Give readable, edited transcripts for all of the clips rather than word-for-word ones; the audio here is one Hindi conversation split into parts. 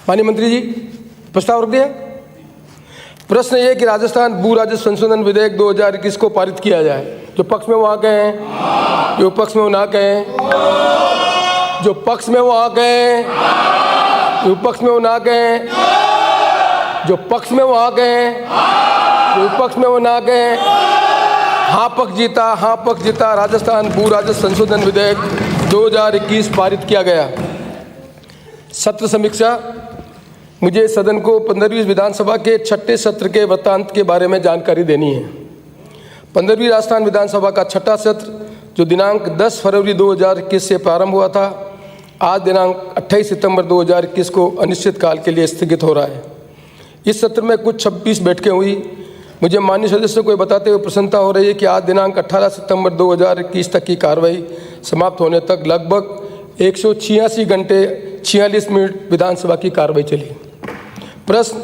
माननीय मंत्री जी, प्रस्ताव रख दिया। प्रश्न ये कि राजस्थान भू राजस्व संशोधन विधेयक 2021 को पारित किया जाए। जो पक्ष में वो आ गए हैं, जो पक्ष में वो ना कहें, जो पक्ष में वो आ गए, जो पक्ष में वो ना कहें, जो पक्ष में वो आ गए, जो पक्ष में वो ना कहें। हाँ पक्ष जीता, हाँ पक्ष जीता। राजस्थान भू राजस्व संशोधन विधेयक 2021 पारित किया गया। सत्र समीक्षा। मुझे सदन को 15वीं विधानसभा के 6ठे सत्र के वृत्तांत के बारे में जानकारी देनी है। 15वीं राजस्थान विधानसभा का 6ठा सत्र जो दिनांक 10 फरवरी 2021 से प्रारंभ हुआ था, आज दिनांक 28 सितंबर 2021 को अनिश्चित काल के लिए स्थगित हो रहा है। इस सत्र में कुल 26 बैठकें हुई। मुझे माननीय सदस्यों को बताते हुए प्रसन्नता हो रही है कि आज दिनांक 18 सितंबर 2021 तक की कार्रवाई समाप्त होने तक लगभग 186 घंटे 46 मिनट विधानसभा की कार्रवाई चली। प्रश्न।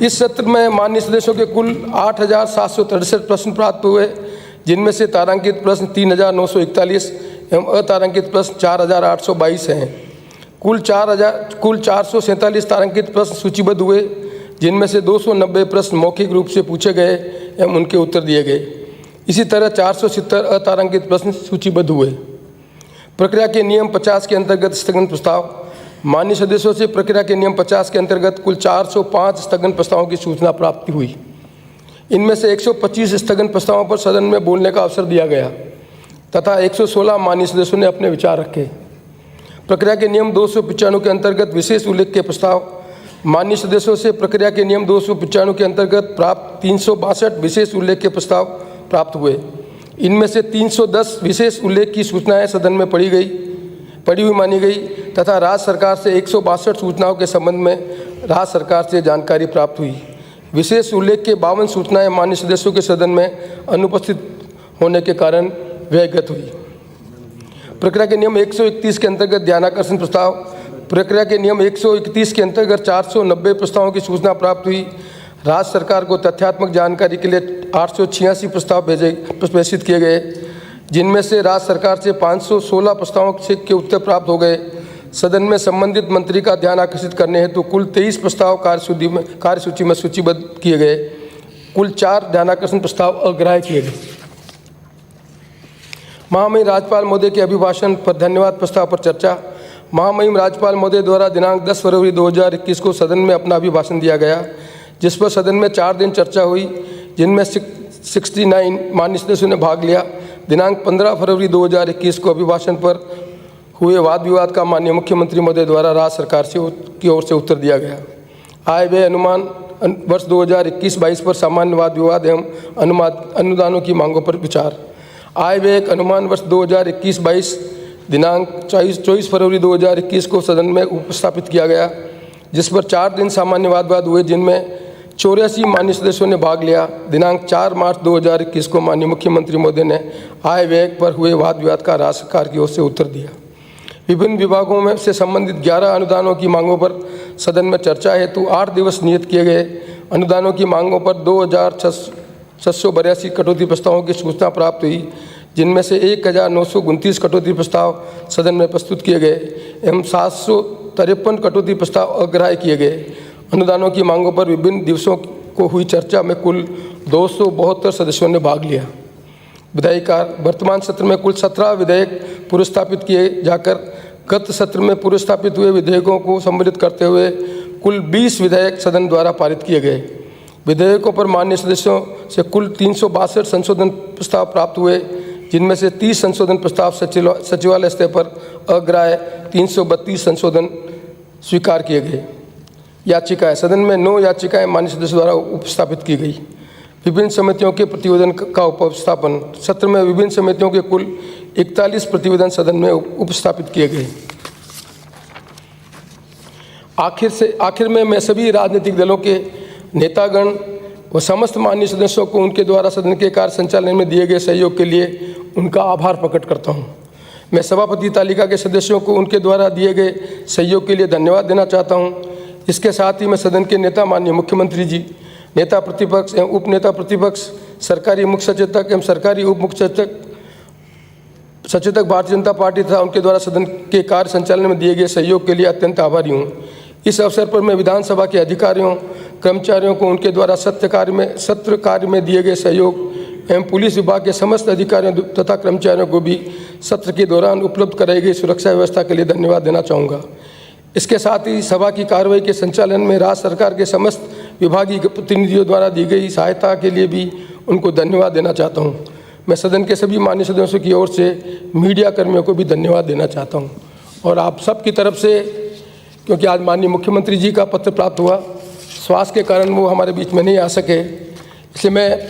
इस सत्र में माननीय सदस्यों के कुल 8,763 प्रश्न प्राप्त हुए, जिनमें से तारांकित प्रश्न 3,941 एवं अतारांकित प्रश्न 4,822 हैं। कुल 447 तारांकित प्रश्न सूचीबद्ध हुए, जिनमें से 290 प्रश्न मौखिक रूप से पूछे गए एवं उनके उत्तर दिए गए। इसी तरह 470 अतारांकित प्रश्न सूचीबद्ध हुए। प्रक्रिया के नियम 50 के अंतर्गत स्थगन प्रस्ताव। माननीय सदस्यों से प्रक्रिया के नियम 50 के अंतर्गत कुल 405 स्थगन प्रस्तावों की सूचना प्राप्ति हुई। इनमें से 125 स्थगन प्रस्तावों पर सदन में बोलने का अवसर दिया गया तथा 116 माननीय सदस्यों ने अपने विचार रखे। प्रक्रिया के नियम 295 के अंतर्गत विशेष उल्लेख के प्रस्ताव। माननीय सदस्यों से प्रक्रिया के नियम 295 के अंतर्गत प्राप्त 362 विशेष उल्लेख के प्रस्ताव प्राप्त हुए। इनमें से 310 विशेष उल्लेख की सूचनाएं सदन में पड़ी हुई मानी गई तथा राज्य सरकार से 162 सूचनाओं के संबंध में राज्य सरकार से जानकारी प्राप्त हुई। विशेष उल्लेख के 52 सूचनाएं माननीय सदस्यों के सदन में अनुपस्थित होने के कारण व्ययगत हुई। प्रक्रिया के नियम 131 के अंतर्गत ध्यानाकर्षण प्रस्ताव। प्रक्रिया के नियम 131 के अंतर्गत 490 प्रस्तावों की सूचना प्राप्त हुई। राज्य सरकार को तथ्यात्मक जानकारी के लिए 886 प्रस्ताव प्रेषित किए गए, जिनमें से राज्य सरकार से 516 प्रस्तावों के उत्तर प्राप्त हो गए। सदन में संबंधित मंत्री का ध्यान आकर्षित करने हेतु कुल 23 प्रस्ताव कार्यसूची में सूचीबद्ध किए गए। कुल 4 ध्यानाकर्षण प्रस्ताव अग्राह्य किए गए। महामहिम राज्यपाल महोदय के अभिभाषण पर धन्यवाद प्रस्ताव पर चर्चा। महामहिम राज्यपाल महोदय द्वारा दिनांक 10 फरवरी 2021 को सदन में अपना अभिभाषण दिया गया, जिस पर सदन में 4 दिन चर्चा हुई, जिनमें 69 माननीय सदस्यों ने भाग लिया। दिनांक 15 फरवरी 2021 को अभिभाषण पर हुए वाद विवाद का माननीय मुख्यमंत्री महोदय द्वारा राज्य सरकार की ओर से उत्तर दिया गया। आय व्यय अनुमान वर्ष 2021-22 पर सामान्य वाद विवाद एवं अनुदानों की मांगों पर विचार। आय व्यय अनुमान वर्ष 2021-22 दिनांक 24 फरवरी 2021 को सदन में उपस्थापित किया गया, जिस पर 4 दिन सामान्य वाद विवाद हुए, जिनमें 84 माननीय सदस्यों ने भाग लिया। दिनांक 4 मार्च 2021 को माननीय मुख्यमंत्री महोदय ने आय व्यय पर हुए वाद विवाद का राज्य सरकार की ओर से उत्तर दिया। विभिन्न विभागों में से संबंधित 11 अनुदानों की मांगों पर सदन में चर्चा हेतु 8 दिवस नियत किए गए। अनुदानों की मांगों पर 2682 कटौती प्रस्तावों की सूचना प्राप्त हुई, जिनमें से 1929 कटौती प्रस्ताव सदन में प्रस्तुत किए गए एवं 753 कटौती प्रस्ताव अग्राह्य किए गए। अनुदानों की मांगों पर विभिन्न दिवसों को हुई चर्चा में कुल 272 सदस्यों ने भाग लिया। विधायिकार। वर्तमान सत्र में कुल 17 विधेयक पुरस्तापित किए जाकर गत सत्र में पुरस्तापित हुए विधेयकों को सम्मिलित करते हुए कुल 20 विधेयक सदन द्वारा पारित किए गए। विधेयकों पर माननीय सदस्यों से कुल 362 संशोधन प्रस्ताव प्राप्त हुए, जिनमें से 30 संशोधन प्रस्ताव सचिवालय स्तर पर अग्राह्य, 332 संशोधन स्वीकार किए गए। याचिकाएं। सदन में 9 याचिकाएं माननीय सदस्यों द्वारा उपस्थापित की गई। विभिन्न समितियों के प्रतिवेदन का उपस्थापन। सत्र में विभिन्न समितियों के कुल 41 प्रतिवेदन सदन में उपस्थापित किए गए। आखिर में मैं सभी राजनीतिक दलों के नेतागण व समस्त माननीय सदस्यों को उनके द्वारा सदन के कार्य संचालन में दिए गए सहयोग के लिए उनका आभार प्रकट करता हूं। मैं सभापति तालिका के सदस्यों को उनके द्वारा दिए गए सहयोग के लिए धन्यवाद देना चाहता हूं। इसके साथ ही मैं सदन के नेता माननीय मुख्यमंत्री जी, नेता प्रतिपक्ष एवं उप नेता प्रतिपक्ष, सरकारी मुख्य सचेतक एवं सरकारी उप मुख्य सचेतक भारतीय जनता पार्टी तथा उनके द्वारा सदन के कार्य संचालन में दिए गए सहयोग के लिए अत्यंत आभारी हूँ। इस अवसर पर मैं विधानसभा के अधिकारियों, कर्मचारियों को उनके द्वारा सत्र कार्य में दिए गए सहयोग एवं पुलिस विभाग के समस्त अधिकारियों तथा कर्मचारियों को भी सत्र के दौरान उपलब्ध कराई गई सुरक्षा व्यवस्था के लिए धन्यवाद देना चाहूँगा। इसके साथ ही सभा की कार्रवाई के संचालन में राज्य सरकार के समस्त विभागीय प्रतिनिधियों द्वारा दी गई सहायता के लिए भी उनको धन्यवाद देना चाहता हूँ। मैं सदन के सभी मान्य सदस्यों की ओर से मीडिया कर्मियों को भी धन्यवाद देना चाहता हूँ। और आप सबकी तरफ से, क्योंकि आज माननीय मुख्यमंत्री जी का पत्र प्राप्त हुआ, स्वास्थ्य के कारण वो हमारे बीच में नहीं आ सके, इसलिए मैं